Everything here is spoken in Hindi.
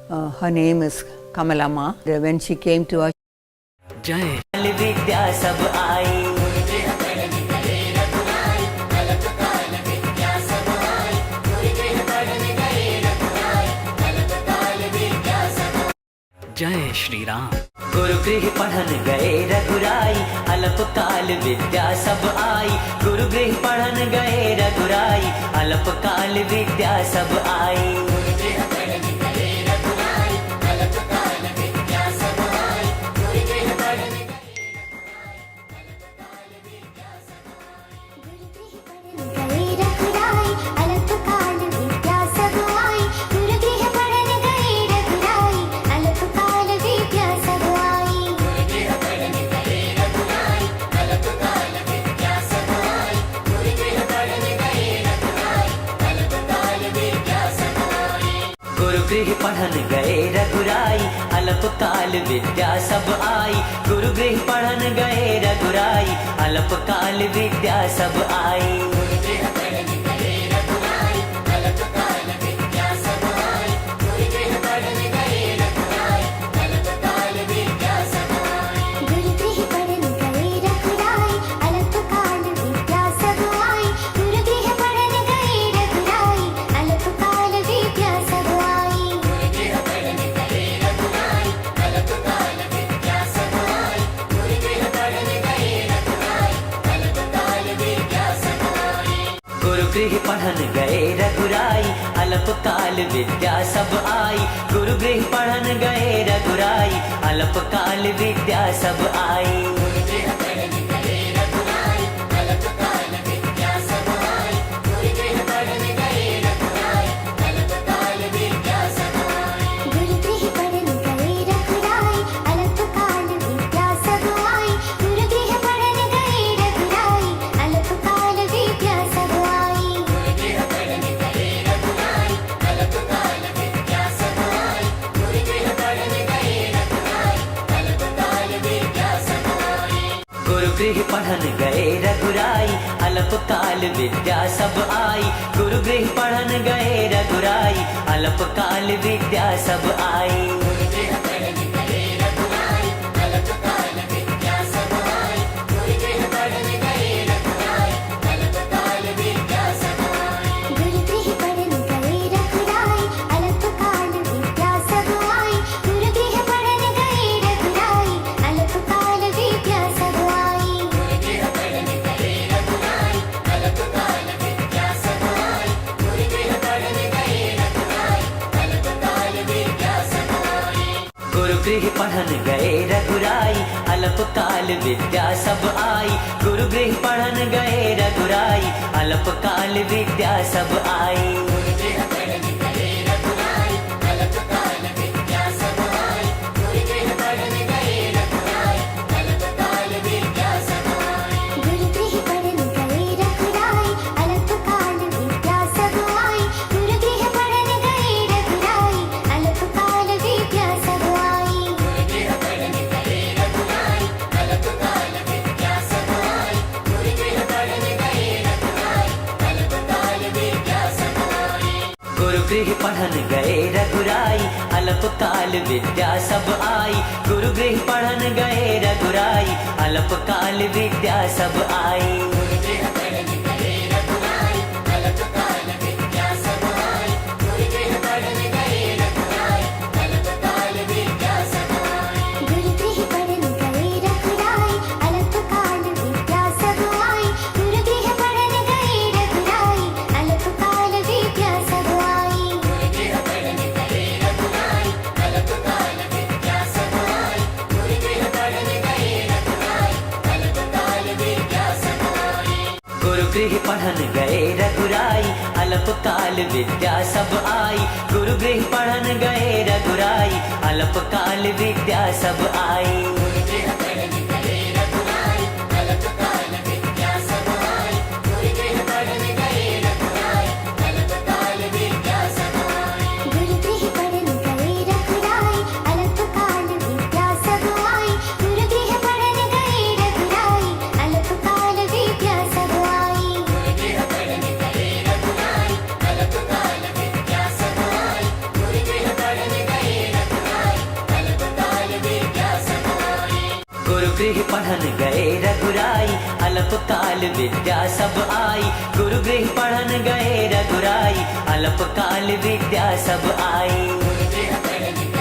Her name is Kamalama. When she came to us, जय विद्या सब आई जय श्री राम। गुरु गृह पढ़न गए रघुराई अल्पकाल विद्या सब आई। गुरु गृह पढ़न गए रघुराई अल्पकाल विद्या सब आई। गुरु गृह पढ़न गए रघुराई अल्पकाल विद्या सब आई। गुरु गृह पढ़न गए रघुराई अल्पकाल विद्या सब आई। गुरु गृह पढ़न गए रघुराई अल्पकाल विद्या सब आई। गुरु गृह पढ़न गए रघुराई अल्पकाल विद्या सब आई। गुरु गृह पढ़न गए रघुराई अल्पकाल विद्या सब आई। गुरु गृह पढ़न गए रघुराई अल्पकाल विद्या सब आई। गुरु गृह पढ़न गए रघुराई अल्पकाल विद्या सब आई। गुरु गृह पढ़न गए रघुराई अल्पकाल विद्या सब आई। गुरु गृह पढ़न गए रघुराई अल्पकाल विद्या सब आई। गुरु गृह पढ़न गए रघुराई अल्पकाल विद्या सब आई। गुरु गृह पढ़न गए रघुराई अल्पकाल विद्या सब आई। गुरु गृह पढ़न गए रघुराई अल्पकाल विद्या सब आई। गृह पढ़न गए रघुराई अलप काल विद्या सब आई गुरु गृह पढ़न गए रघुराई अलप काल विद्या सब आई